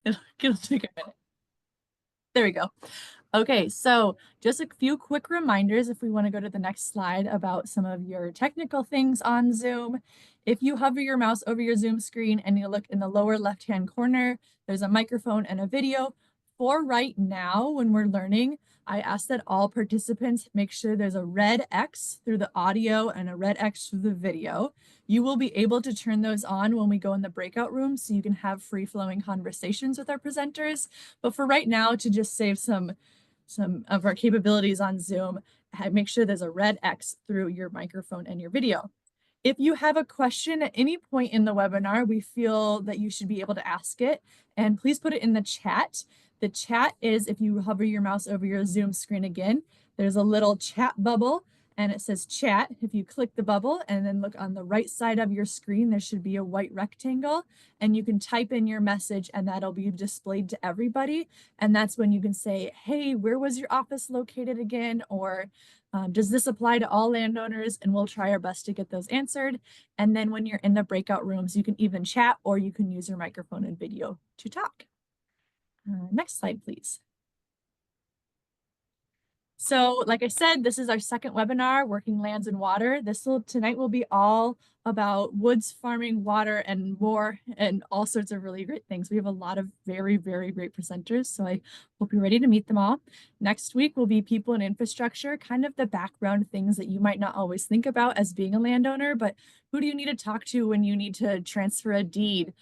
It'll take a minute. There we go. Okay, so just a few quick reminders if we want to go to the next slide about some of your technical things on Zoom. If you hover your mouse over your Zoom screen and you look in the lower left-hand corner, there's a microphone and a video. For right now, when we're learning, I ask that all participants make sure there's a red X through the audio and a red X through the video. You will be able to turn those on when we go in the breakout room so you can have free-flowing conversations with our presenters. But for right now, to just save some of our capabilities on Zoom, make sure there's a red X through your microphone and your video. If you have a question at any point in the webinar, we feel that you should be able to ask it, and please put it in the chat. The chat is, if you hover your mouse over your Zoom screen again, there's a little chat bubble and it says chat. If you click the bubble and then look on the right side of your screen, there should be a white rectangle and you can type in your message and that'll be displayed to everybody. And that's when you can say, hey, where was your office located again? Or does this apply to all landowners? And we'll try our best to get those answered. And then when you're in the breakout rooms, you can even chat or you can use your microphone and video to talk. Next slide, please. So like I said, this is our second webinar, Working Lands and Water. Tonight will be all about woods, farming, water, and more, and all sorts of really great things. We have a lot of very, very great presenters, so I hope you're ready to meet them all. Next week will be people and infrastructure, kind of the background things that you might not always think about as being a landowner, but who do you need to talk to when you need to transfer a deed?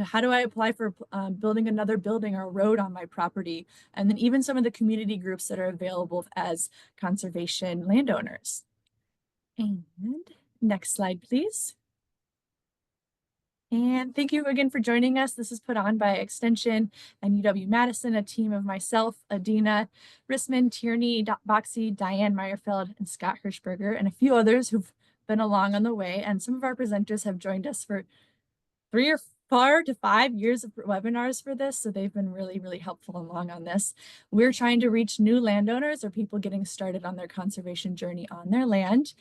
How do I apply for building another building or a road on my property? And then even some of the community groups that are available as conservation landowners. And next slide, please. And thank you again for joining us. This is put on by Extension and UW-Madison, a team of myself, Adina Rissman, Tierney Boxey, Diane Meyerfeld, and Scott Hirschberger, and a few others who've been along on the way. And some of our presenters have joined us for 3 or 4 to 5 years of webinars for this, so they've been really, really helpful along on this. We're trying to reach new landowners or people getting started on their conservation journey on their land.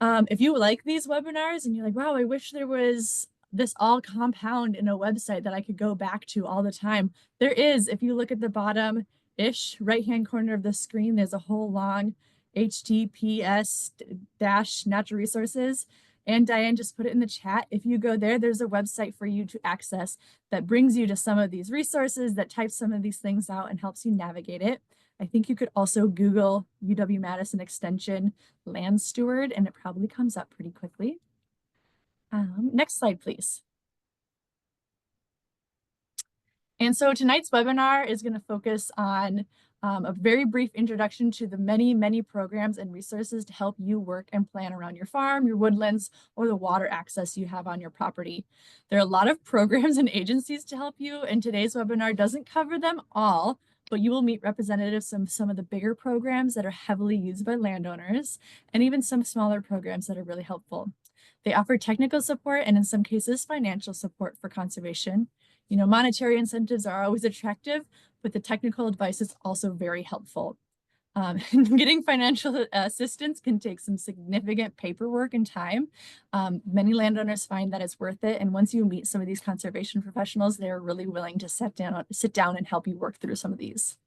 If you like these webinars and you're like, wow, I wish there was this all compound in a website that I could go back to all the time. There is. If you look at the bottom-ish right-hand corner of the screen, there's a whole long HTTPS-natural resources. And Diane just put it in the chat. If you go there, there's a website for you to access that brings you to some of these resources, that types some of these things out and helps you navigate it. I think you could also Google UW-Madison Extension Land Steward, and it probably comes up pretty quickly. Next slide, please. And so tonight's webinar is going to focus on a very brief introduction to the many, many programs and resources to help you work and plan around your farm, your woodlands, or the water access you have on your property. There are a lot of programs and agencies to help you, and today's webinar doesn't cover them all, but you will meet representatives from some of the bigger programs that are heavily used by landowners, and even some smaller programs that are really helpful. They offer technical support and in some cases financial support for conservation. You know, monetary incentives are always attractive, but the technical advice is also very helpful. Getting financial assistance can take some significant paperwork and time. Many landowners find that it's worth it. And once you meet some of these conservation professionals, they're really willing to sit down and help you work through some of these.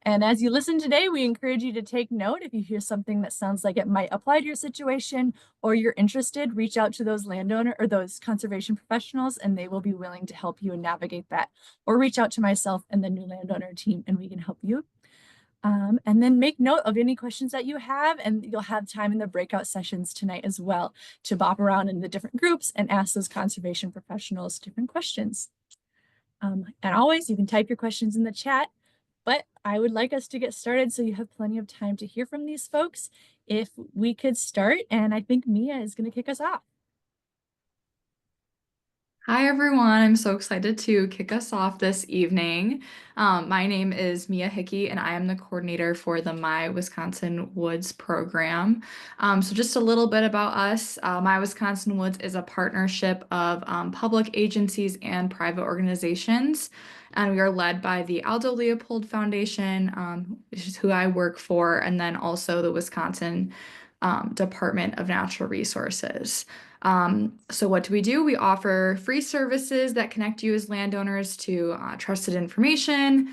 And as you listen today, we encourage you to take note. If you hear something that sounds like it might apply to your situation or you're interested, reach out to those landowner or those conservation professionals and they will be willing to help you and navigate that. Or reach out to myself and the new landowner team and we can help you. And then make note of any questions that you have, and you'll have time in the breakout sessions tonight as well to bop around in the different groups and ask those conservation professionals different questions. And always, you can type your questions in the chat. But I would like us to get started so you have plenty of time to hear from these folks. If we could start, and I think Mia is going to kick us off. Hi, everyone. I'm so excited to kick us off this evening. My name is Mia Hickey, and I am the coordinator for the My Wisconsin Woods program. So just a little bit about us. My Wisconsin Woods is a partnership of public agencies and private organizations, and we are led by the Aldo Leopold Foundation, which is who I work for, and then also the Wisconsin Department of Natural Resources. So what do? We offer free services that connect you as landowners to trusted information,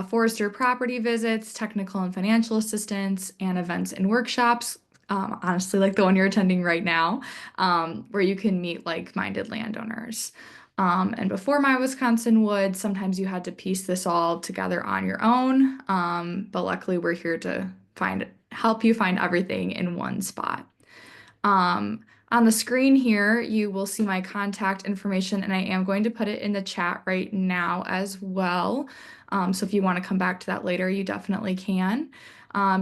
forester property visits, technical and financial assistance, and events and workshops. Honestly, like the one you're attending right now, where you can meet like-minded landowners. And before My Wisconsin Wood, sometimes you had to piece this all together on your own. But luckily, we're here to help you find everything in one spot. On the screen here, you will see my contact information, and I am going to put it in the chat right now as well. So if you want to come back to that later, you definitely can.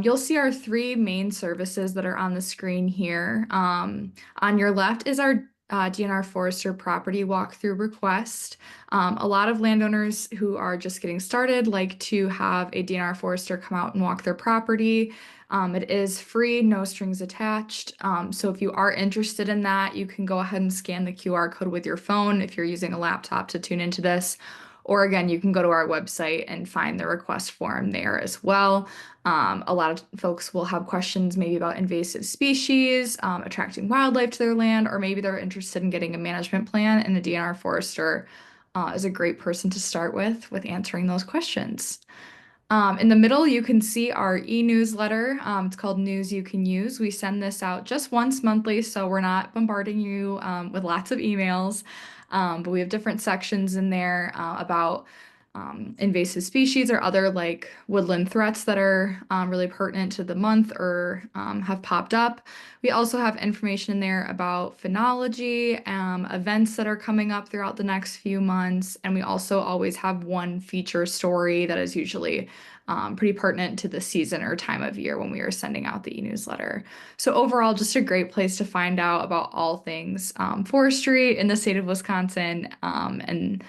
You'll see our three main services that are on the screen here. On your left is our DNR Forester property walkthrough request. A lot of landowners who are just getting started like to have a DNR Forester come out and walk their property. It is free, no strings attached. So if you are interested in that, you can go ahead and scan the QR code with your phone if you're using a laptop to tune into this. Or again, you can go to our website and find the request form there as well. A lot of folks will have questions maybe about invasive species, attracting wildlife to their land, or maybe they're interested in getting a management plan, and the DNR Forester is a great person to start with answering those questions. In the middle, you can see our e-newsletter. It's called News You Can Use. We send this out just once monthly, so we're not bombarding you with lots of emails. But we have different sections in there about invasive species or other like woodland threats that are really pertinent to the month or have popped up. We also have information in there about phenology, events that are coming up throughout the next few months. And we also always have one feature story that is usually pretty pertinent to the season or time of year when we are sending out the e-newsletter. So overall, just a great place to find out about all things forestry in the state of Wisconsin, and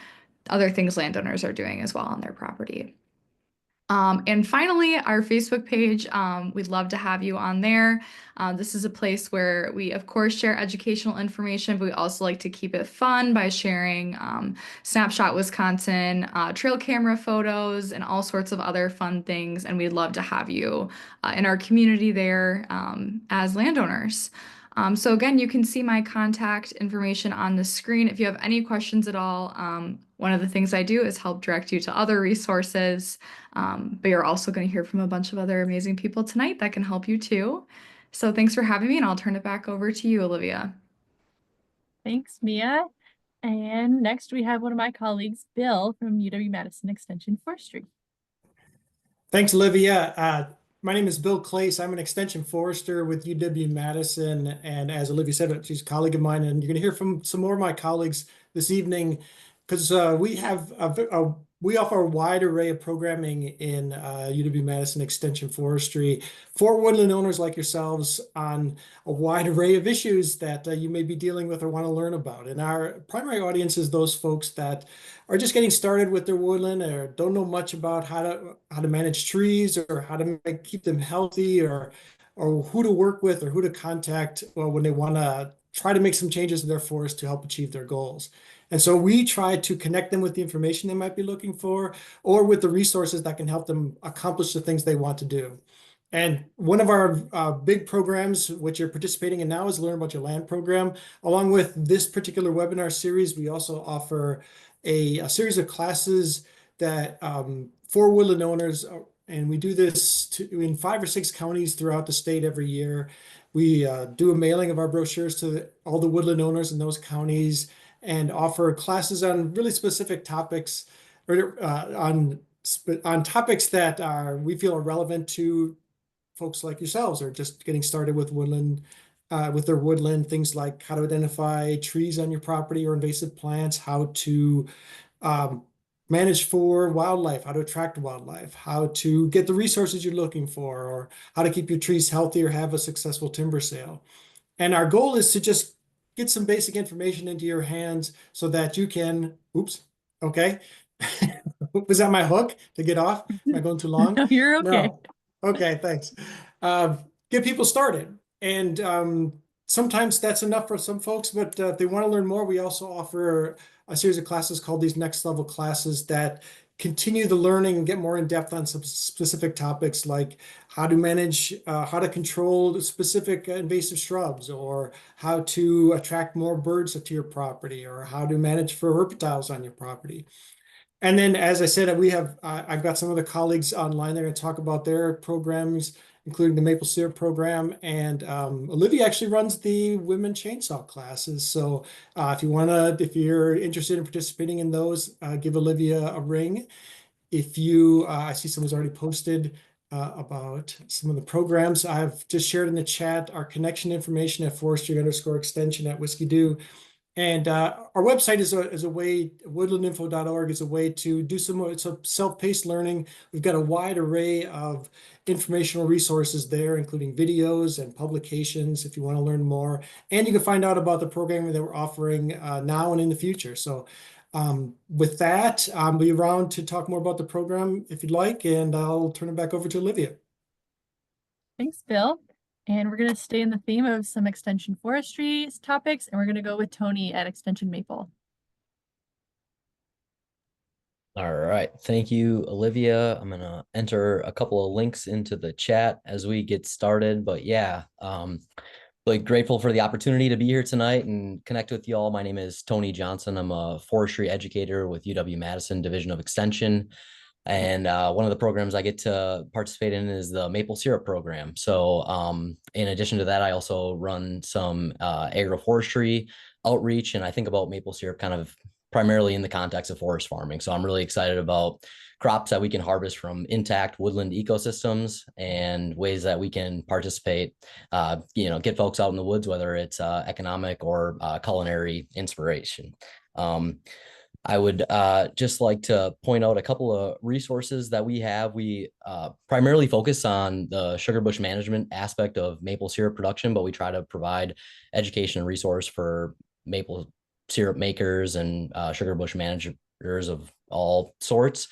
other things landowners are doing as well on their property. And finally, our Facebook page, we'd love to have you on there. This is a place where we, of course, share educational information, but we also like to keep it fun by sharing Snapshot Wisconsin, trail camera photos, and all sorts of other fun things. And we'd love to have you in our community there as landowners. So again, you can see my contact information on the screen. If you have any questions at all, one of the things I do is help direct you to other resources. But you're also going to hear from a bunch of other amazing people tonight that can help you too. So thanks for having me, and I'll turn it back over to you, Olivia. Thanks, Mia. And next we have one of my colleagues, Bill from UW-Madison Extension Forestry. Thanks, Olivia. My name is Bill Klasse. I'm an extension forester with UW-Madison, and as Olivia said, she's a colleague of mine, and you're going to hear from some more of my colleagues this evening because we offer a wide array of programming in UW-Madison Extension Forestry for woodland owners like yourselves on a wide array of issues that you may be dealing with or want to learn about. And our primary audience is those folks that are just getting started with their woodland or don't know much about how to manage trees or how to keep them healthy or who to work with or who to contact when they want to try to make some changes in their forest to help achieve their goals. And so we try to connect them with the information they might be looking for or with the resources that can help them accomplish the things they want to do. And one of our big programs, which you're participating in now, is Learn About Your Land program. Along with this particular webinar series, we also offer a series of classes that for woodland owners, and we do this in 5 or 6 counties throughout the state every year. We do a mailing of our brochures to all the woodland owners in those counties and offer classes on really specific topics or on topics that we feel are relevant to folks like yourselves or just getting started with woodland, with their woodland, things like how to identify trees on your property or invasive plants, how to manage for wildlife, how to attract wildlife, how to get the resources you're looking for, or how to keep your trees healthy or have a successful timber sale. And our goal is to just get some basic information into your hands so that you can, oops, okay. Was that my hook to get off? Am I going too long? No, you're okay. No. Okay, thanks. Get people started. And sometimes that's enough for some folks, but if they want to learn more, we also offer a series of classes called these next level classes that continue the learning and get more in depth on some specific topics like how to manage, how to control specific invasive shrubs, or how to attract more birds to your property, or how to manage for herpetiles on your property. And then, as I said, I've got some other colleagues online. They're going to talk about their programs, including the maple syrup program. And Olivia actually runs the women chainsaw classes. So if you're interested in participating in those, give Olivia a ring. I see someone's already posted about some of the programs. I've just shared in the chat our connection information at forestry_extension at Whiskey Do. And our website is a way, woodlandinfo.org is a way to do it's a self-paced learning. We've got a wide array of informational resources there, including videos and publications if you want to learn more. And you can find out about the programming that we're offering now and in the future. So with that, I'll be around to talk more about the program if you'd like, and I'll turn it back over to Olivia. Thanks, Bill. And we're going to stay in the theme of some extension forestry topics, and we're going to go with Tony at Extension Maple. All right. Thank you, Olivia. I'm going to enter a couple of links into the chat as we get started. But yeah, grateful for the opportunity to be here tonight and connect with you all. My name is Tony Johnson. I'm a forestry educator with UW-Madison Division of Extension. And one of the programs I get to participate in is the maple syrup program. So in addition to that, I also run some agroforestry outreach, and I think about maple syrup kind of primarily in the context of forest farming. So I'm really excited about crops that we can harvest from intact woodland ecosystems and ways that we can participate, get folks out in the woods, whether it's economic or culinary inspiration. I would just like to point out a couple of resources that we have. We primarily focus on the sugar bush management aspect of maple syrup production, but we try to provide education and resource for maple syrup makers and sugar bush managers of all sorts.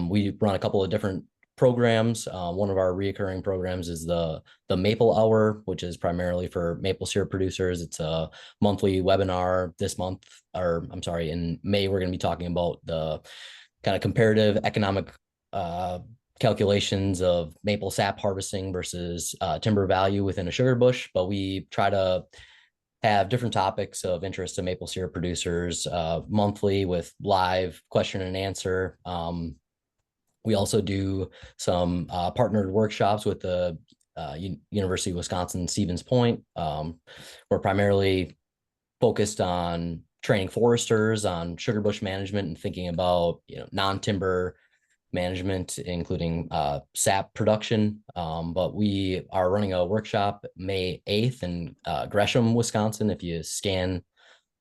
We run a couple of different programs. One of our reoccurring programs is the Maple Hour, which is primarily for maple syrup producers. It's a monthly webinar this month, or I'm sorry, in May, we're going to be talking about the kind of comparative economic calculations of maple sap harvesting versus timber value within a sugar bush. But we try to have different topics of interest to maple syrup producers monthly with live question and answer. We also do some partnered workshops with the University of Wisconsin Stevens Point. We're primarily focused on training foresters on sugar bush management and thinking about non-timber management, including sap production. But we are running a workshop May 8th in Gresham, Wisconsin. If you scan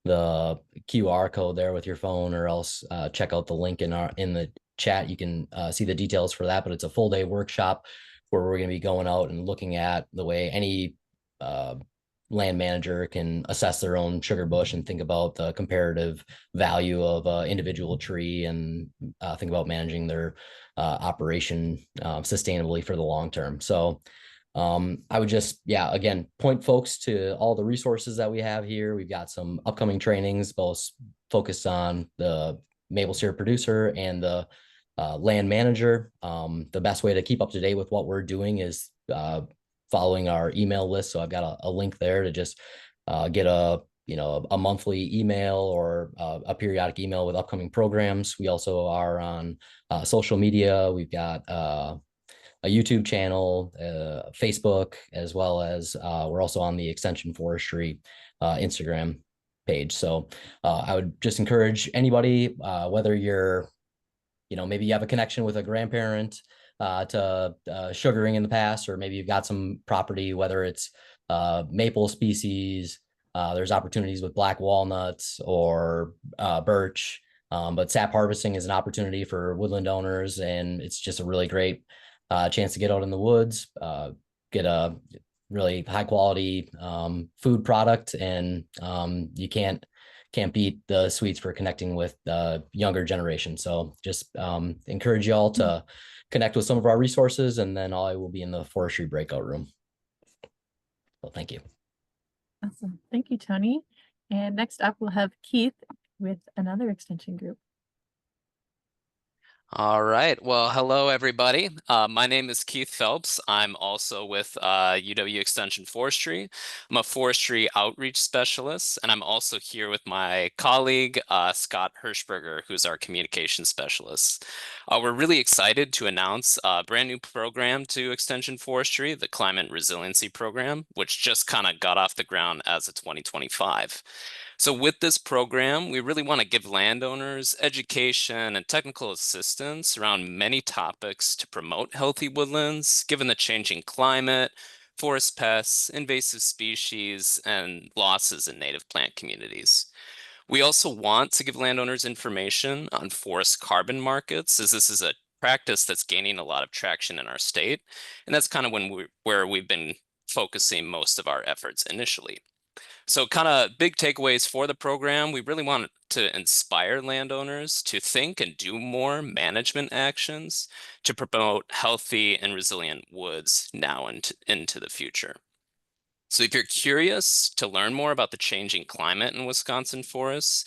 the QR code there with your phone, or else check out the link in the chat, you can see the details for that. But it's a full day workshop where we're going to be going out and looking at the way any land manager can assess their own sugar bush and think about the comparative value of an individual tree, and think about managing their operation sustainably for the long term. So I would just, again, point folks to all the resources that we have here. We've got some upcoming trainings, both focused on the maple syrup producer and the land manager. The best way to keep up to date with what we're doing is following our email list. So I've got a link there to just get a monthly email or a periodic email with upcoming programs. We also are on social media. We've got a YouTube channel, Facebook, as well as we're also on the Extension Forestry Instagram page. So I would just encourage anybody, whether you're, maybe you have a connection with a grandparent to sugaring in the past, or maybe you've got some property, whether it's maple species, there's opportunities with black walnuts or birch, but sap harvesting is an opportunity for woodland owners, and it's just a really great chance to get out in the woods, get a really high quality food product, and you can't beat the sweets for connecting with the younger generation. So just encourage you all to connect with some of our resources, and then I will be in the forestry breakout room. Well, thank you. Awesome. Thank you, Tony. And next up, we'll have Keith with another extension group. All right. Well, hello, everybody. My name is Keith Phelps. I'm also with UW Extension Forestry. I'm a forestry outreach specialist, and I'm also here with my colleague, Scott Hirschberger, who's our communication specialist. We're really excited to announce a brand new program to Extension Forestry, the Climate Resiliency Program, which just kind of got off the ground as of 2025. So with this program, we really want to give landowners education and technical assistance around many topics to promote healthy woodlands, given the changing climate, forest pests, invasive species, and losses in native plant communities. We also want to give landowners information on forest carbon markets, as this is a practice that's gaining a lot of traction in our state. And that's kind of where we've been focusing most of our efforts initially. So kind of big takeaways for the program, we really want to inspire landowners to think and do more management actions to promote healthy and resilient woods now and into the future. So if you're curious to learn more about the changing climate in Wisconsin forests,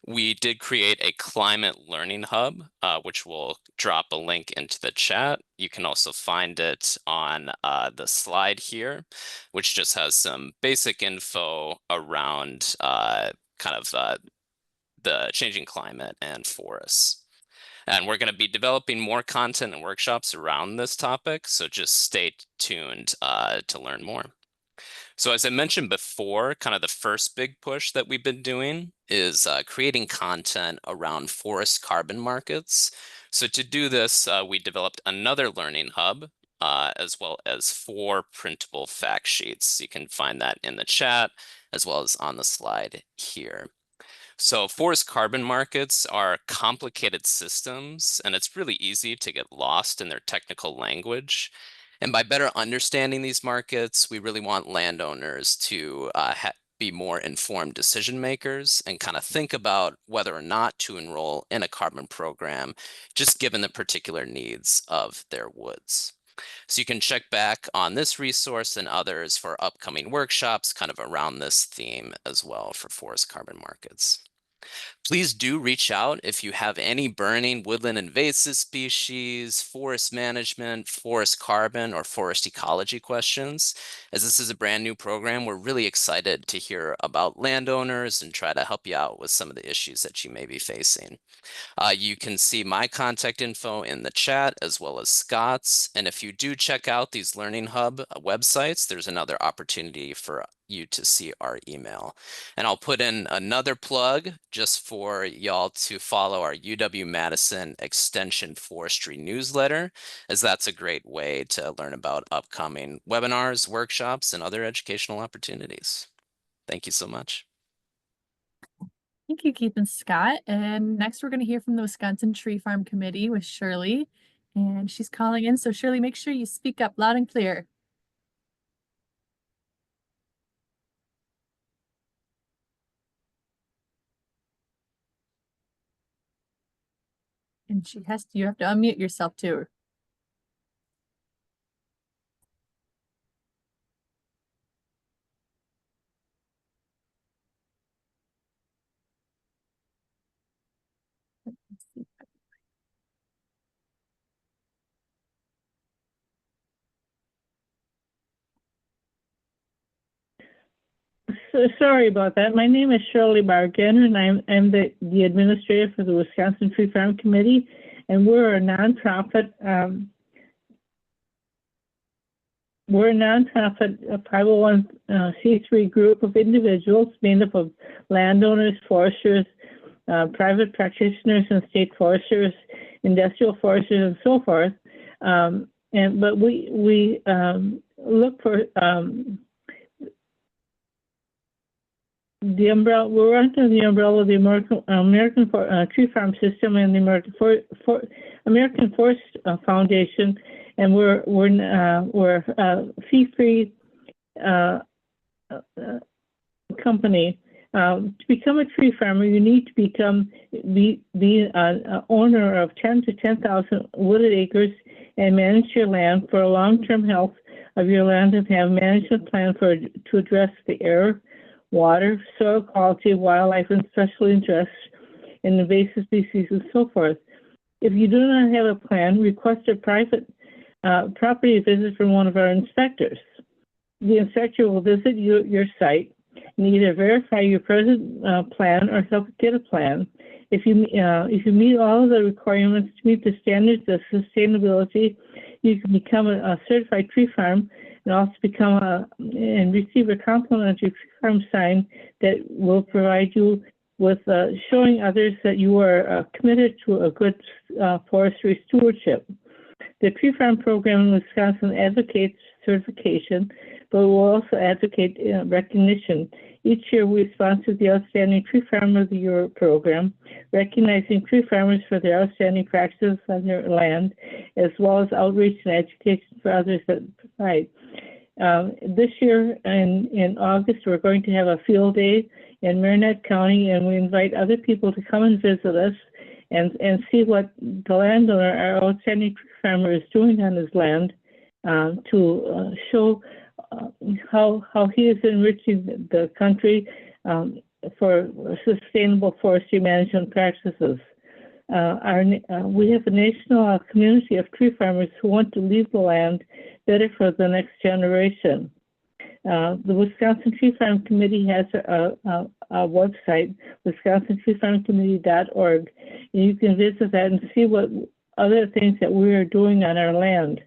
we did create a climate learning hub, which we'll drop a link into the chat. You can also find it on the slide here, which just has some basic info around the changing climate and forests. And we're going to be developing more content and workshops around this topic, so just stay tuned to learn more. So as I mentioned before, kind of the first big push that we've been doing is creating content around forest carbon markets. So to do this, we developed another learning hub, as well as 4 printable fact sheets. You can find that in the chat, as well as on the slide here. So forest carbon markets are complicated systems, and it's really easy to get lost in their technical language. And by better understanding these markets, we really want landowners to be more informed decision makers and kind of think about whether or not to enroll in a carbon program, just given the particular needs of their woods. So you can check back on this resource and others for upcoming workshops kind of around this theme as well for forest carbon markets. Please do reach out if you have any burning woodland invasive species, forest management, forest carbon, or forest ecology questions. As this is a brand new program, we're really excited to hear about landowners and try to help you out with some of the issues that you may be facing. You can see my contact info in the chat as well as Scott's. And if you do check out these Learning Hub websites, there's another opportunity for you to see our email. And I'll put in another plug just for y'all to follow our UW-Madison Extension Forestry newsletter, as that's a great way to learn about upcoming webinars, workshops, and other educational opportunities. Thank you so much. Thank you, Keith and Scott. And next we're going to hear from the Wisconsin Tree Farm Committee with Shirley. And she's calling in. So Shirley, make sure you speak up loud and clear. And you have to unmute yourself too. So sorry about that. My name is Shirley Bargander, and I'm the administrator for the Wisconsin Tree Farm Committee, and we're a nonprofit. We're a nonprofit 501c3 group of individuals made up of landowners, foresters, private practitioners, and state foresters, industrial foresters, and so forth. But we look for the umbrella. We're under the umbrella of the American Tree Farm System and the American Forest Foundation, and we're fee-free company. To become a tree farmer, you need to become the owner of 10 to 10,000 wooded acres and manage your land for a long-term health of your land, and have a management plan to address the air, water, soil quality, wildlife, and special interests and invasive species and so forth. If you do not have a plan, request a private property visit from one of our inspectors. The inspector will visit your site and either verify your present plan or help get a plan. If you meet all of the requirements to meet the standards of sustainability, you can become a certified tree farm and also become and receive a complimentary tree farm sign that will provide you with showing others that you are committed to a good forestry stewardship. The tree farm program in Wisconsin advocates certification, but will also advocate recognition. Each year we sponsor the Outstanding Tree Farmer of the Year program, recognizing tree farmers for their outstanding practices on their land, as well as outreach and education for others that provide. This year in August, we're going to have a field day in Marinette County, and we invite other people to come and visit us and see what the landowner, our outstanding tree farmer, is doing on his land to show how he is enriching the country for sustainable forestry management practices. We have a national community of tree farmers who want to leave the land better for the next generation. The Wisconsin Tree Farm Committee has a website, wisconsintreefarmcommittee.org, and you can visit that and see what other things that we are doing on our land.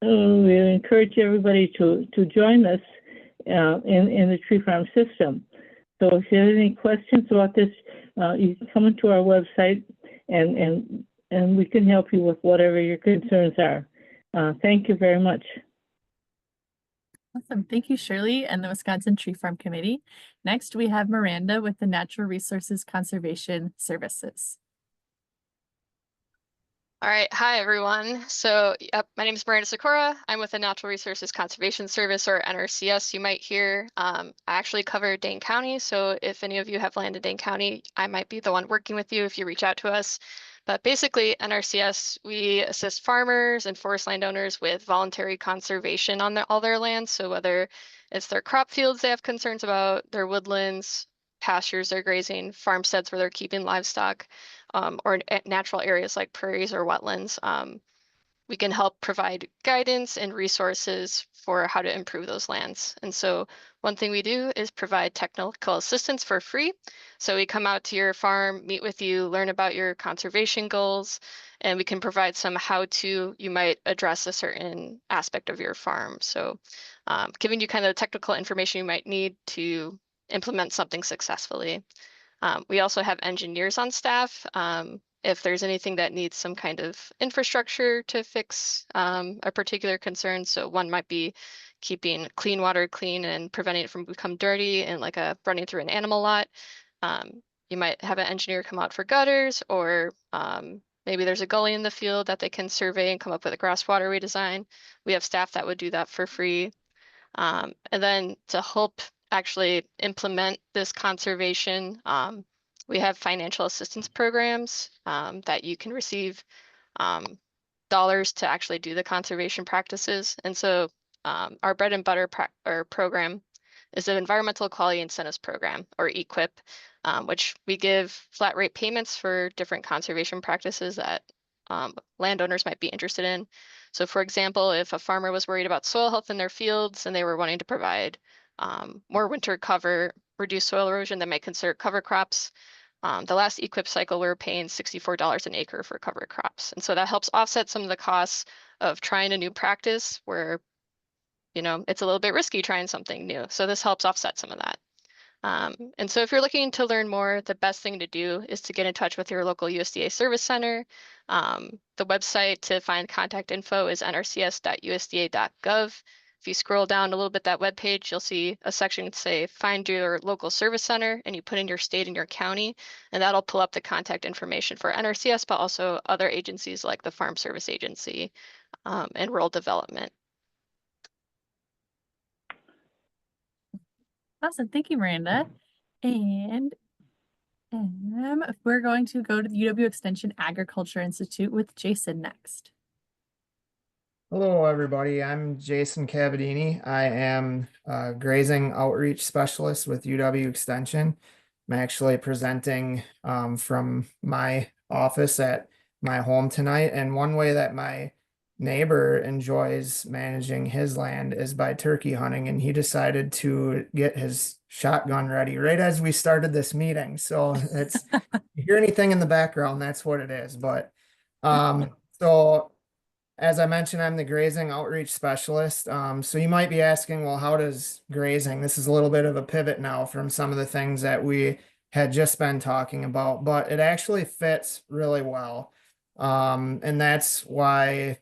We encourage everybody to join us in the tree farm system. So if you have any questions about this, you can come into our website and we can help you with whatever your concerns are. Thank you very much. Awesome. Thank you, Shirley and the Wisconsin Tree Farm Committee. Next, we have Miranda with the Natural Resources Conservation Services. All right. Hi, everyone. So my name is Miranda Sikora. I'm with the Natural Resources Conservation Service, or NRCS, you might hear. I actually cover Dane County. So if any of you have land in Dane County, I might be the one working with you if you reach out to us. But basically, NRCS, we assist farmers and forest landowners with voluntary conservation on all their lands. So whether it's their crop fields they have concerns about, their woodlands, pastures they're grazing, farmsteads where they're keeping livestock, or natural areas like prairies or wetlands, we can help provide guidance and resources for how to improve those lands. And so one thing we do is provide technical assistance for free. So we come out to your farm, meet with you, learn about your conservation goals, and we can provide some how-to you might address a certain aspect of your farm. So giving you kind of the technical information you might need to implement something successfully. We also have engineers on staff. If there's anything that needs some kind of infrastructure to fix a particular concern. So one might be keeping clean water clean and preventing it from becoming dirty and like running through an animal lot. You might have an engineer come out for gutters, or maybe there's a gully in the field that they can survey and come up with a grass waterway design. We have staff that would do that for free. And then to help actually implement this conservation, we have financial assistance programs that you can receive dollars to actually do the conservation practices. And so our bread and butter program is an Environmental Quality Incentives Program, or EQIP, which we give flat rate payments for different conservation practices that landowners might be interested in. So for example, if a farmer was worried about soil health in their fields and they were wanting to provide more winter cover, reduce soil erosion, they might consider cover crops. The last EQIP cycle, we were paying $64 an acre for cover crops. And so that helps offset some of the costs of trying a new practice where, you know, it's a little bit risky trying something new. So this helps offset some of that. And so if you're looking to learn more, the best thing to do is to get in touch with your local USDA service center. The website to find contact info is nrcs.usda.gov. If you scroll down a little bit that webpage, you'll see a section that say find your local service center, and you put in your state and your county, and that'll pull up the contact information for NRCS, but also other agencies like the Farm Service Agency and Rural Development. Awesome. Thank you, Miranda. And we're going to go to the UW Extension Agriculture Institute with Jason next. Hello, everybody. I'm Jason Cavadini. I am a grazing outreach specialist with UW Extension. I'm actually presenting from my office at my home tonight. And one way that my neighbor enjoys managing his land is by turkey hunting. And he decided to get his shotgun ready right as we started this meeting. So it's, you hear anything in the background, that's what it is. But so as I mentioned, I'm the grazing outreach specialist. So you might be asking, well, how does grazing, this is a little bit of a pivot now from some of the things that we had just been talking about, but it actually fits really well. And that's why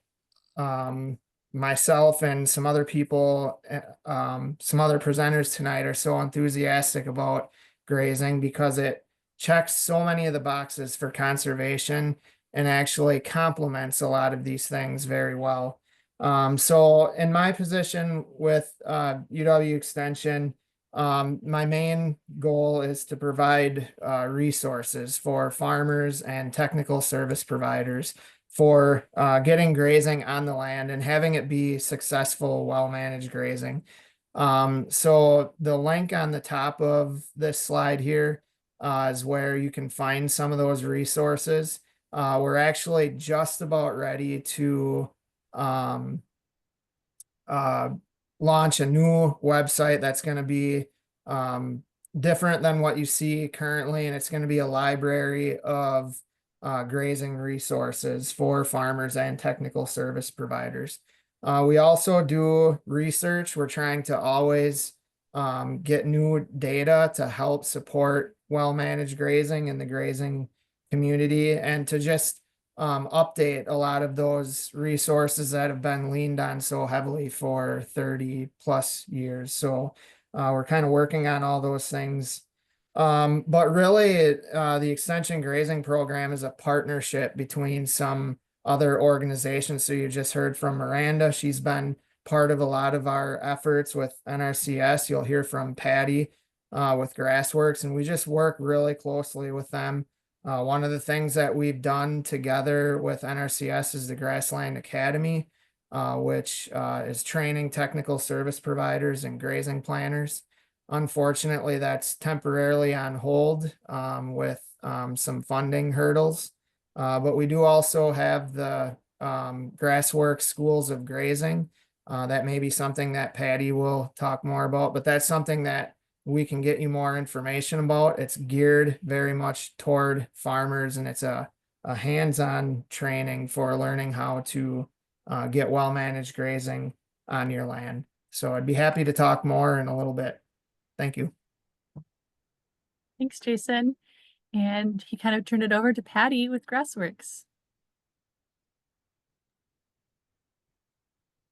myself and some other people, some other presenters tonight are so enthusiastic about grazing because it checks so many of the boxes for conservation and actually complements a lot of these things very well. So in my position with UW Extension, my main goal is to provide resources for farmers and technical service providers for getting grazing on the land and having it be successful, well-managed grazing. So the link on the top of this slide here is where you can find some of those resources. We're actually just about ready to launch a new website that's going to be different than what you see currently, and it's going to be a library of grazing resources for farmers and technical service providers. We also do research. We're trying to always get new data to help support well-managed grazing in the grazing community and to just update a lot of those resources that have been leaned on so heavily for 30 plus years. So we're kind of working on all those things. But really, the Extension Grazing Program is a partnership between some other organizations. So you just heard from Miranda. She's been part of a lot of our efforts with NRCS. You'll hear from Patty with Grassworks, and we just work really closely with them. One of the things that we've done together with NRCS is the Grassland Academy, which is training technical service providers and grazing planners. Unfortunately, that's temporarily on hold with some funding hurdles. But we do also have the Grassworks Schools of Grazing. That may be something that Patty will talk more about, but that's something that we can get you more information about. It's geared very much toward farmers, and it's a hands-on training for learning how to get well-managed grazing on your land. So I'd be happy to talk more in a little bit. Thank you. Thanks, Jason. And he kind of turned it over to Patty with Grassworks.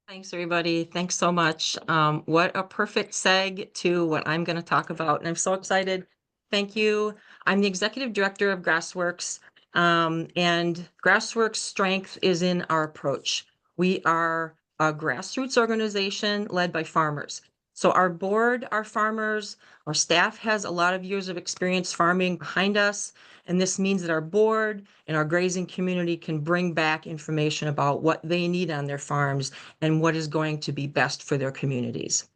Thanks, everybody. Thanks so much. What a perfect seg to what I'm going to talk about. And I'm so excited. Thank you. I'm the executive director of Grassworks. And Grassworks' strength is in our approach. We are a grassroots organization led by farmers. So our board, our farmers, our staff has a lot of years of experience farming behind us. And this means that our board and our grazing community can bring back information about what they need on their farms and what is going to be best for their communities.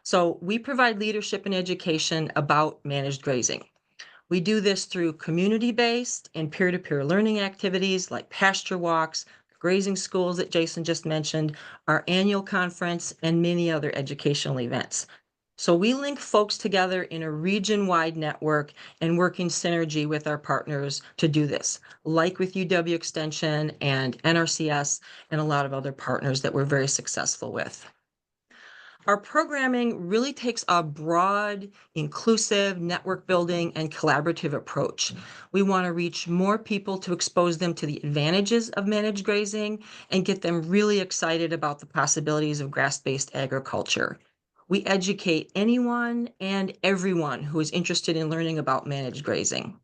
So we provide leadership and education about managed grazing. We do this through community-based and peer-to-peer learning activities like pasture walks, grazing schools that Jason just mentioned, our annual conference, and many other educational events. So we link folks together in a region-wide network and work in synergy with our partners to do this, like with UW Extension and NRCS and a lot of other partners that we're very successful with. Our programming really takes a broad, inclusive, network building, and collaborative approach. We want to reach more people to expose them to the advantages of managed grazing and get them really excited about the possibilities of grass-based agriculture. We educate anyone and everyone who is interested in learning about managed grazing.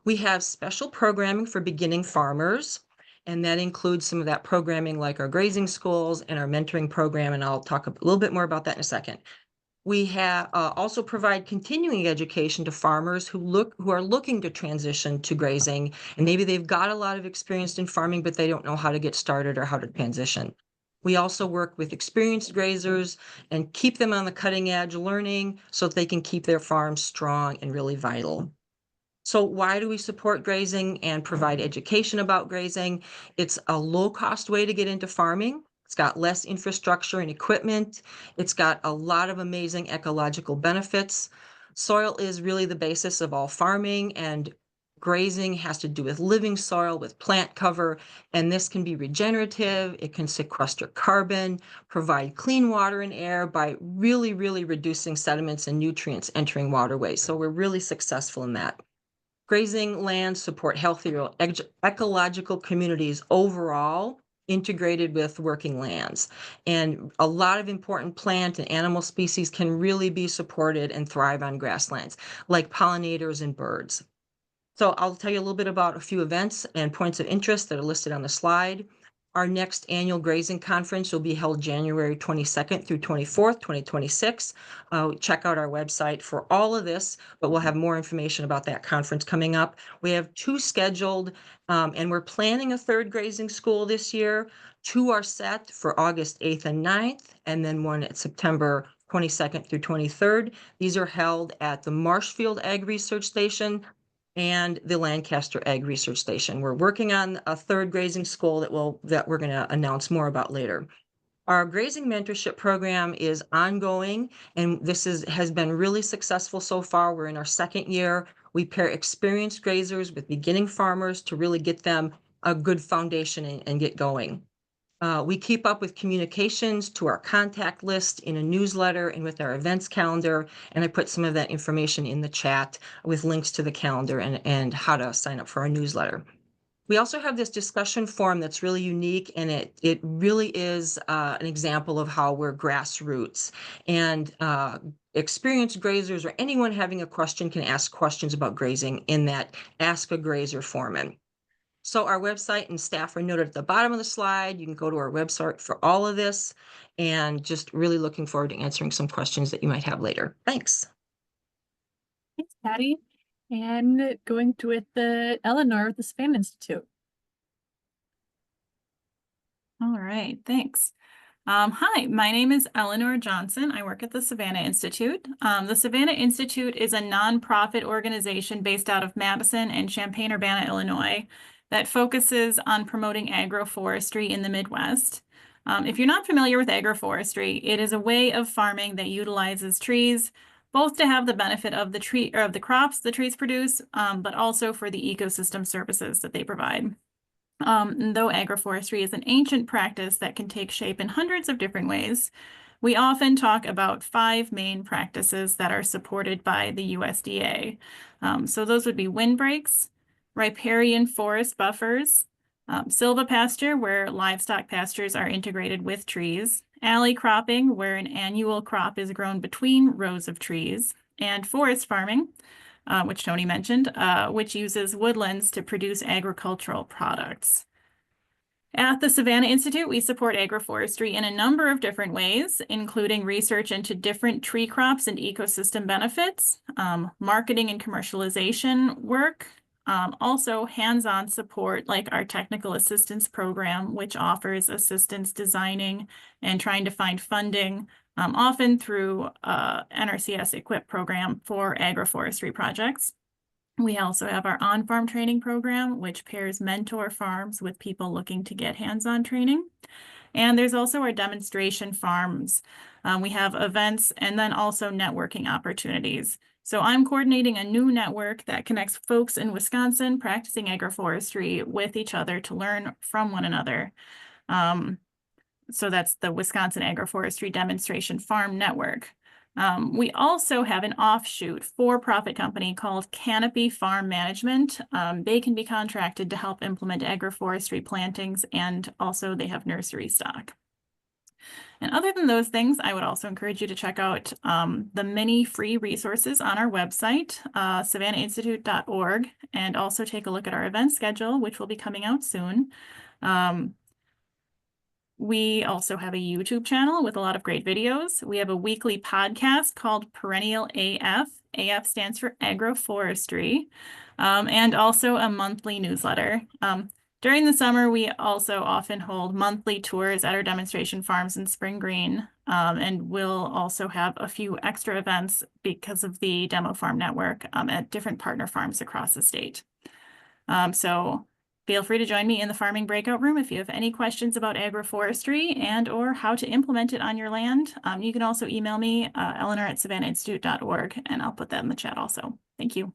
We have special programming for beginning farmers, and that includes some of that programming like our grazing schools and our mentoring program, and I'll talk a little bit more about that in a second. We have also provide continuing education to farmers who are looking to transition to grazing, and maybe they've got a lot of experience in farming, but they don't know how to get started or how to transition. We also work with experienced grazers and keep them on the cutting edge learning so that they can keep their farms strong and really vital. So why do we support grazing and provide education about grazing? It's a low-cost way to get into farming. It's got less infrastructure and equipment. It's got a lot of amazing ecological benefits. Soil is really the basis of all farming, and grazing has to do with living soil, with plant cover, and this can be regenerative. It can sequester carbon, provide clean water and air by really, really reducing sediments and nutrients entering waterways. So we're really successful in that. Grazing lands support healthier ecological communities overall, integrated with working lands. And a lot of important plant and animal species can really be supported and thrive on grasslands, like pollinators and birds. So I'll tell you a little bit about a few events and points of interest that are listed on the slide. Our next annual grazing conference will be held January 22nd through 24th, 2026. Check out our website for all of this, but we'll have more information about that conference coming up. We have 2 scheduled, and we're planning a 3rd grazing school this year. 2 are set for August 8th and 9th, and then one at September 22nd through 23rd. These are held at the Marshfield Ag Research Station and the Lancaster Ag Research Station. We're working on a 3rd grazing school that we're going to announce more about later. Our grazing mentorship program is ongoing, and this has been really successful so far. We're in our 2nd year. We pair experienced grazers with beginning farmers to really get them a good foundation and get going. We keep up with communications to our contact list in a newsletter and with our events calendar. And I put some of that information in the chat with links to the calendar and how to sign up for our newsletter. We also have this discussion forum that's really unique, and it really is an example of how we're grassroots. And experienced grazers or anyone having a question can ask questions about grazing in that Ask a Grazer forum. So our website and staff are noted at the bottom of the slide. You can go to our website for all of this, and just really looking forward to answering some questions that you might have later. Thanks. Thanks, Patty. And going to with the Eleanor with the Savannah Institute. All right, thanks. Hi, my name is Eleanor Johnson. I work at the Savannah Institute. The Savannah Institute is a nonprofit organization based out of Madison and Champaign-Urbana, Illinois, that focuses on promoting agroforestry in the Midwest. If you're not familiar with agroforestry, it is a way of farming that utilizes trees, both to have the benefit of the tree or of the crops the trees produce, but also for the ecosystem services that they provide. Though agroforestry is an ancient practice that can take shape in hundreds of different ways, we often talk about 5 main practices that are supported by the USDA. So those would be windbreaks, riparian forest buffers, silvopasture, where livestock pastures are integrated with trees, alley cropping, where an annual crop is grown between rows of trees, and forest farming, which Tony mentioned, which uses woodlands to produce agricultural products. At the Savannah Institute, we support agroforestry in a number of different ways, including research into different tree crops and ecosystem benefits, marketing and commercialization work, also hands-on support like our technical assistance program, which offers assistance designing and trying to find funding, often through NRCS equip program for agroforestry projects. We also have our on-farm training program, which pairs mentor farms with people looking to get hands-on training. And there's also our demonstration farms. We have events and then also networking opportunities. So I'm coordinating a new network that connects folks in Wisconsin practicing agroforestry with each other to learn from one another. So that's the Wisconsin Agroforestry Demonstration Farm Network. We also have an offshoot for-profit company called Canopy Farm Management. They can be contracted to help implement agroforestry plantings, and also they have nursery stock. And other than those things, I would also encourage you to check out the many free resources on our website, savannahinstitute.org, and also take a look at our event schedule, which will be coming out soon. We also have a YouTube channel with a lot of great videos. We have a weekly podcast called Perennial AF. AF stands for Agroforestry, and also a monthly newsletter. During the summer, we also often hold monthly tours at our demonstration farms in Spring Green, and we'll also have a few extra events because of the demo farm network at different partner farms across the state. So feel free to join me in the farming breakout room if you have any questions about agroforestry and or how to implement it on your land. You can also email me, eleanor@savannahинstitute.org, and I'll put that in the chat also. Thank you.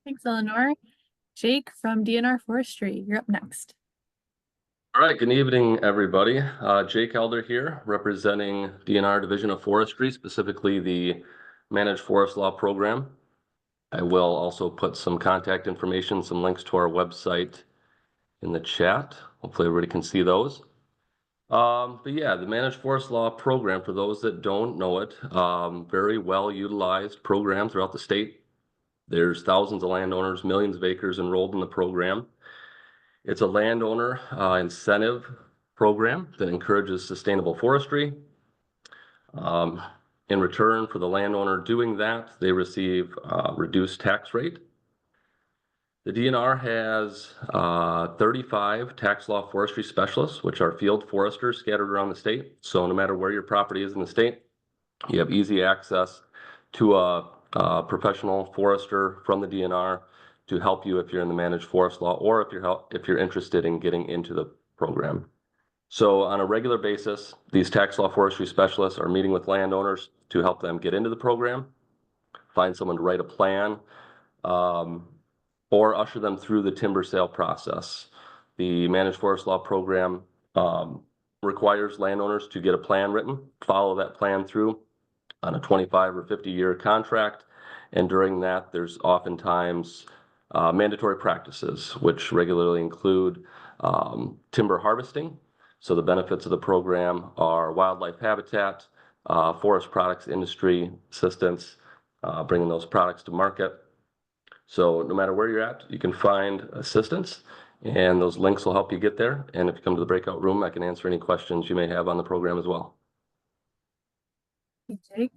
Thanks, Eleanor. Jake from DNR Forestry, you're up next. All right, good evening, everybody. Jake Elder here, representing DNR Division of Forestry, specifically the Managed Forest Law Program. I will also put some contact information, some links to our website in the chat. Hopefully everybody can see those. But yeah, the Managed Forest Law Program, for those that don't know it, very well utilized program throughout the state. There's thousands of landowners, millions of acres enrolled in the program. It's a landowner incentive program that encourages sustainable forestry. In return for the landowner doing that, they receive a reduced tax rate. The DNR has 35 tax law forestry specialists, which are field foresters scattered around the state. So no matter where your property is in the state, you have easy access to a professional forester from the DNR to help you if you're in the managed forest law or if you're interested in getting into the program. So on a regular basis, these tax law forestry specialists are meeting with landowners to help them get into the program, find someone to write a plan, or usher them through the timber sale process. The managed forest law program requires landowners to get a plan written, follow that plan through on a 25 or 50-year contract. And during that, there's oftentimes mandatory practices, which regularly include timber harvesting. So the benefits of the program are wildlife habitat, forest products industry assistance, bringing those products to market. So no matter where you're at, you can find assistance, and those links will help you get there. And if you come to the breakout room, I can answer any questions you may have on the program as well. Thank you, Jake.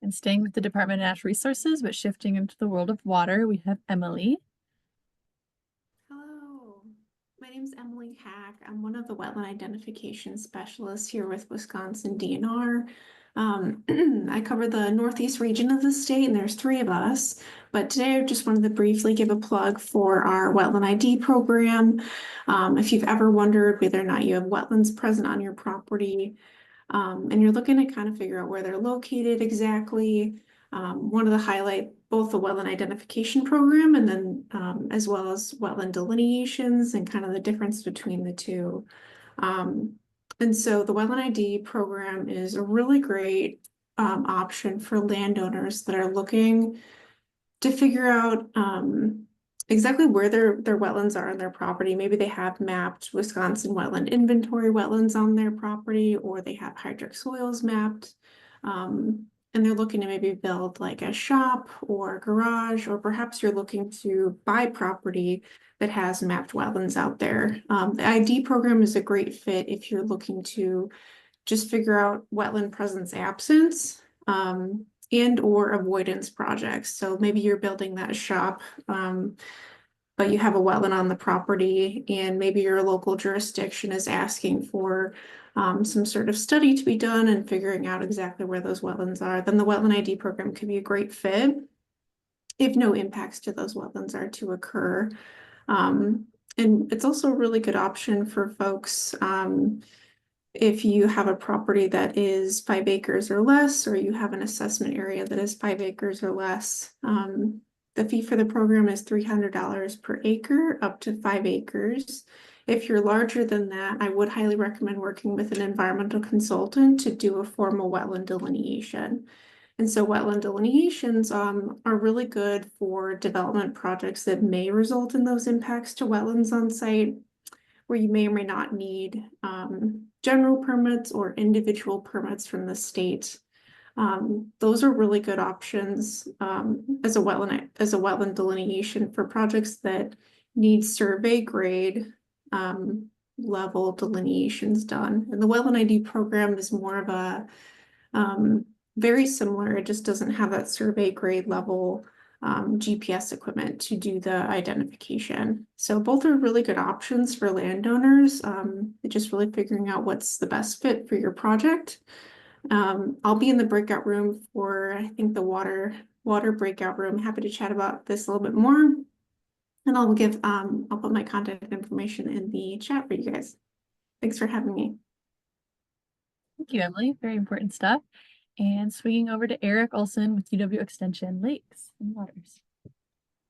And staying with the Department of Natural Resources, but shifting into the world of water, we have Emily. Hello, my name is Emily Hack. I'm one of the wetland identification specialists here with Wisconsin DNR. I cover the Northeast region of the state, and there's 3 of us. But today I just wanted to briefly give a plug for our Wetland ID program. If you've ever wondered whether or not you have wetlands present on your property, and you're looking to kind of figure out where they're located exactly, one of the highlight both the wetland identification program and then as well as wetland delineations and kind of the difference between the two. And so the Wetland ID program is a really great option for landowners that are looking to figure out exactly where their wetlands are on their property. Maybe they have mapped Wisconsin wetland inventory wetlands on their property, or they have hydric soils mapped. And they're looking to maybe build like a shop or a garage, or perhaps you're looking to buy property that has mapped wetlands out there. The ID program is a great fit if you're looking to just figure out wetland presence absence and or avoidance projects. So maybe you're building that shop, but you have a wetland on the property, and maybe your local jurisdiction is asking for some sort of study to be done and figuring out exactly where those wetlands are. Then the Wetland ID program could be a great fit if no impacts to those wetlands are to occur. And it's also a really good option for folks if you have a property that is 5 acres or less, or you have an assessment area that is 5 acres or less. The fee for the program is $300 per acre, up to 5 acres. If you're larger than that, I would highly recommend working with an environmental consultant to do a formal wetland delineation. And so wetland delineations are really good for development projects that may result in those impacts to wetlands on site, where you may or may not need general permits or individual permits from the state. Those are really good options as a wetland delineation for projects that need survey grade level delineations done. And the Wetland ID program is more of a very similar. It just doesn't have that survey grade level GPS equipment to do the identification. So both are really good options for landowners. Just really figuring out what's the best fit for your project. I'll be in the breakout room for, I think, the water breakout room. Happy to chat about this a little bit more. And I'll put my contact information in the chat for you guys. Thanks for having me. Thank you, Emily. Very important stuff. And swinging over to Eric Olson with UW Extension Lakes and Waters.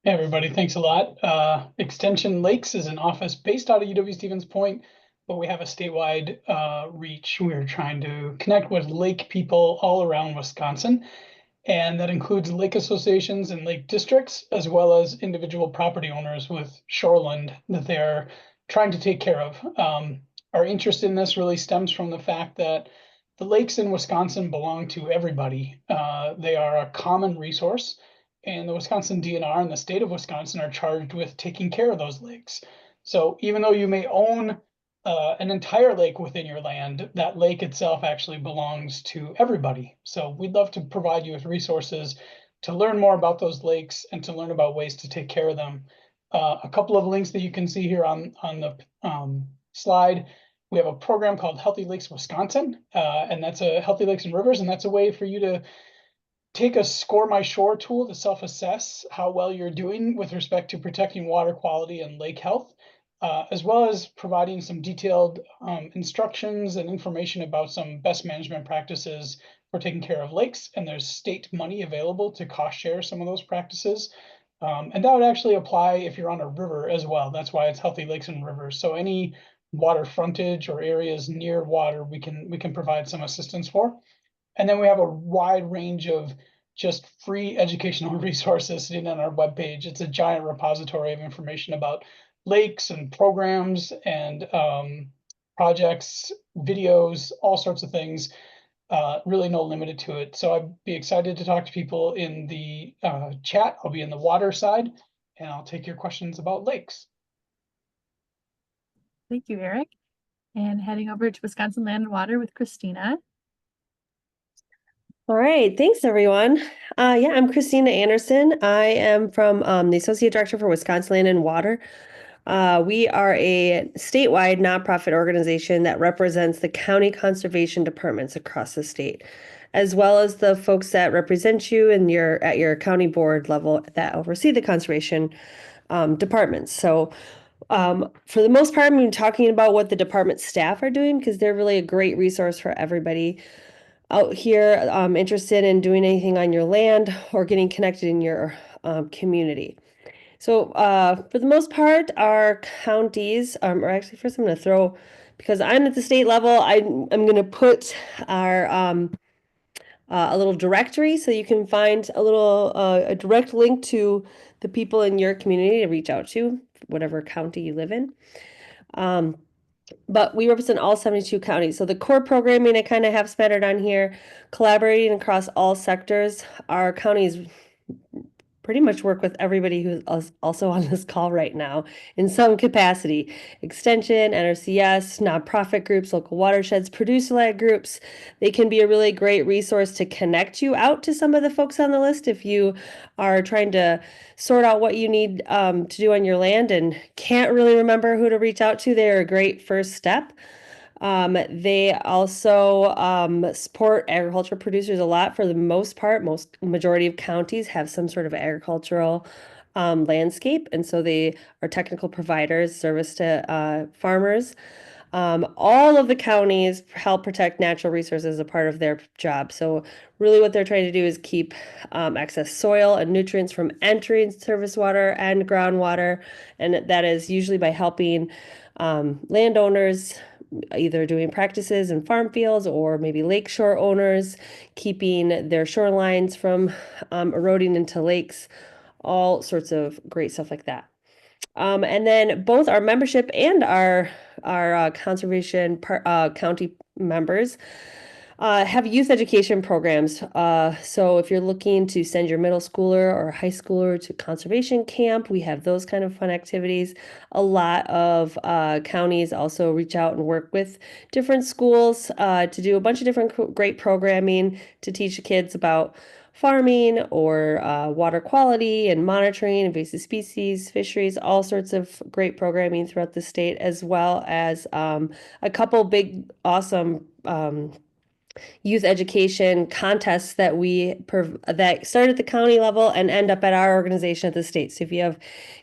Hey, everybody. Thanks a lot. Extension Lakes is an office based out of UW Stevens Point, but we have a statewide reach. We're trying to connect with lake people all around Wisconsin. And that includes lake associations and lake districts, as well as individual property owners with shoreland that they're trying to take care of. Our interest in this really stems from the fact that the lakes in Wisconsin belong to everybody. They are a common resource, and the Wisconsin DNR and the state of Wisconsin are charged with taking care of those lakes. So even though you may own an entire lake within your land, that lake itself actually belongs to everybody. So we'd love to provide you with resources to learn more about those lakes and to learn about ways to take care of them. A couple of links that you can see here on the slide. We have a program called Healthy Lakes Wisconsin, and that's a Healthy Lakes and Rivers, and that's a way for you to take a Score My Shore tool to self-assess how well you're doing with respect to protecting water quality and lake health. As well as providing some detailed instructions and information about some best management practices for taking care of lakes. And there's state money available to cost share some of those practices. And that would actually apply if you're on a river as well. That's why it's Healthy Lakes and Rivers. So any water frontage or areas near water, we can provide some assistance for. And then we have a wide range of just free educational resources sitting on our webpage. It's a giant repository of information about lakes and programs and projects, videos, all sorts of things, really no limit to it. So I'd be excited to talk to people in the chat. I'll be in the water side, and I'll take your questions about lakes. Thank you, Eric. And heading over to Wisconsin Land and Water with Christina. All right, thanks everyone. Yeah, I'm Christina Anderson. I am from the Associate Director for Wisconsin Land and Water. We are a statewide nonprofit organization that represents the county conservation departments across the state, as well as the folks that represent you and at your county board level that oversee the conservation departments. So for the most part, I'm going to be talking about what the department staff are doing because they're really a great resource for everybody out here interested in doing anything on your land or getting connected in your community. So for the most part, our counties, or actually first I'm going to throw, because I'm at the state level, I'm going to put our a little directory so you can find a direct link to the people in your community to reach out to, whatever county you live in. But we represent all 72 counties. So the core programming I kind of have spattered on here, collaborating across all sectors. Our counties pretty much work with everybody who's also on this call right now in some capacity. Extension, NRCS, nonprofit groups, local watersheds, producer-led groups. They can be a really great resource to connect you out to some of the folks on the list if you are trying to sort out what you need to do on your land and can't really remember who to reach out to. They're a great first step. They also support agriculture producers a lot. For the most part, majority of counties have some sort of agricultural landscape, and so they are technical providers, service to farmers. All of the counties help protect natural resources as a part of their job. So really what they're trying to do is keep excess soil and nutrients from entering surface water and groundwater, and that is usually by helping landowners either doing practices in farm fields or maybe lakeshore owners, keeping their shorelines from eroding into lakes, all sorts of great stuff like that. And then both our membership and our conservation county members have youth education programs. So if you're looking to send your middle schooler or high schooler to conservation camp, we have those kind of fun activities. A lot of counties also reach out and work with different schools to do a bunch of different great programming to teach kids about farming or water quality and monitoring, invasive species, fisheries, all sorts of great programming throughout the state, as well as a couple big, awesome youth education contests that that start at the county level and end up at our organization at the state. So if you have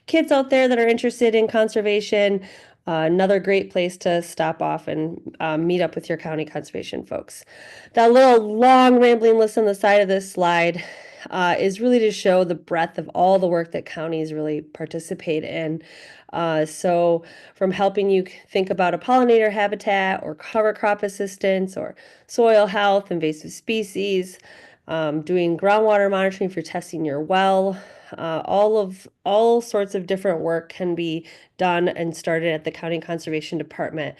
kids out there that are interested in conservation, another great place to stop off and meet up with your county conservation folks. That little long rambling list on the side of this slide is really to show the breadth of all the work that counties really participate in. So from helping you think about a pollinator habitat or cover crop assistance or soil health, invasive species, doing groundwater monitoring for testing your well, all sorts of different work can be done and started at the County Conservation Department.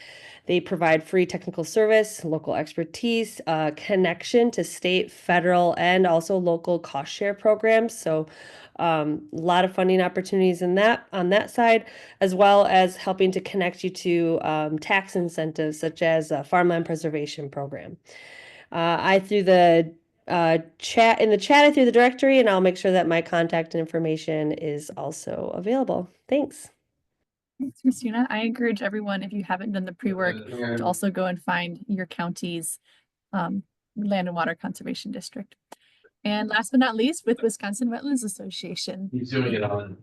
They provide free technical service, local expertise, connection to state, federal, and also local cost share programs. So a lot of funding opportunities on that side, as well as helping to connect you to tax incentives such as a farmland preservation program. I threw the chat I threw the directory, and I'll make sure that my contact information is also available. Thanks. Thanks, Christina. I encourage everyone, if you haven't done the pre-work, to also go and find your county's land and water conservation district. And last but not least, with Wisconsin Wetlands Association. He's doing it on.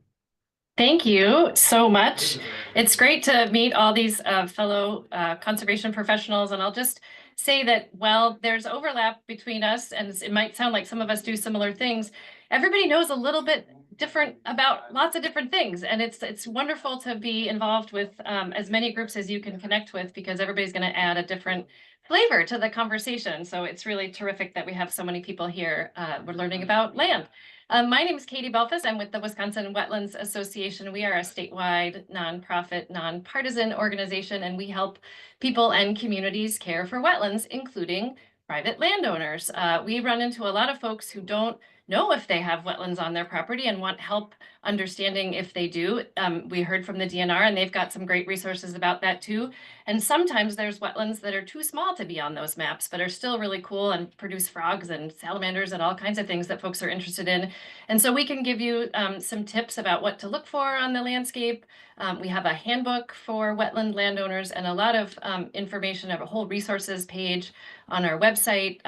Thank you so much. It's great to meet all these fellow conservation professionals, and I'll just say that while there's overlap between us, and it might sound like some of us do similar things, everybody knows a little bit different about lots of different things, and it's wonderful to be involved with as many groups as you can connect with, because everybody's going to add a different flavor to the conversation. So it's really terrific that we have so many people here. We're learning about land. My name is Katie Belfast. I'm with the Wisconsin Wetlands Association. We are a statewide nonprofit, nonpartisan organization, and we help people and communities care for wetlands, including private landowners. We run into a lot of folks who don't know if they have wetlands on their property and want help understanding if they do. We heard from the DNR, and they've got some great resources about that too. And sometimes there's wetlands that are too small to be on those maps, but are still really cool and produce frogs and salamanders and all kinds of things that folks are interested in. And so we can give you some tips about what to look for on the landscape. We have a handbook for wetland landowners and a lot of information, a whole resources page on our website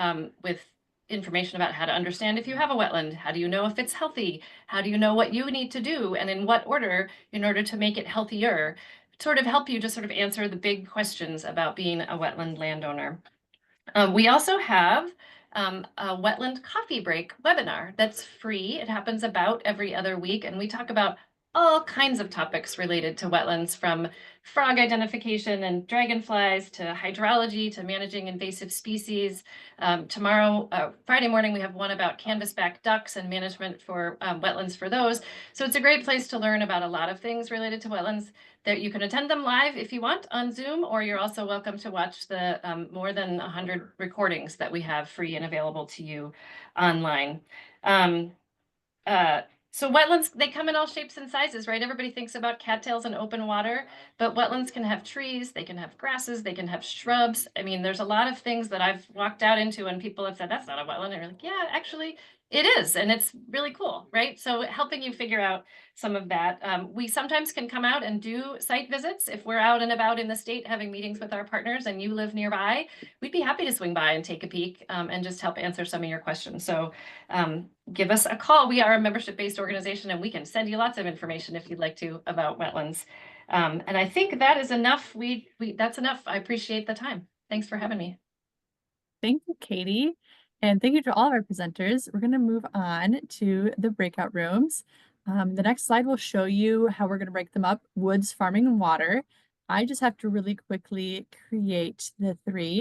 with information about how to understand if you have a wetland. How do you know if it's healthy? How do you know what you need to do and in what order in order to make it healthier? Sort of help you to sort of answer the big questions about being a wetland landowner. We also have a wetland coffee break webinar that's free. It happens about every other week, and we talk about all kinds of topics related to wetlands, from frog identification and dragonflies to hydrology to managing invasive species. Tomorrow, Friday morning, we have one about canvasback ducks and management for wetlands for those. So it's a great place to learn about a lot of things related to wetlands. There, you can attend them live if you want on Zoom, or you're also welcome to watch the more than 100 recordings that we have free and available to you online. So wetlands, they come in all shapes and sizes, right? Everybody thinks about cattails and open water, but wetlands can have trees, they can have grasses, they can have shrubs. I mean, there's a lot of things that I've walked out into and people have said, that's not a wetland. And you're like, yeah, actually it is. And it's really cool, right? So helping you figure out some of that. We sometimes can come out and do site visits. If we're out and about in the state having meetings with our partners and you live nearby, we'd be happy to swing by and take a peek and just help answer some of your questions. So give us a call. We are a membership-based organization, and we can send you lots of information if you'd like to about wetlands. And I think that is enough. That's enough. I appreciate the time. Thanks for having me. Thank you, Katie. And thank you to all of our presenters. We're going to move on to the breakout rooms. The next slide will show you how we're going to break them up: woods, farming, and water. I just have to really quickly create the three.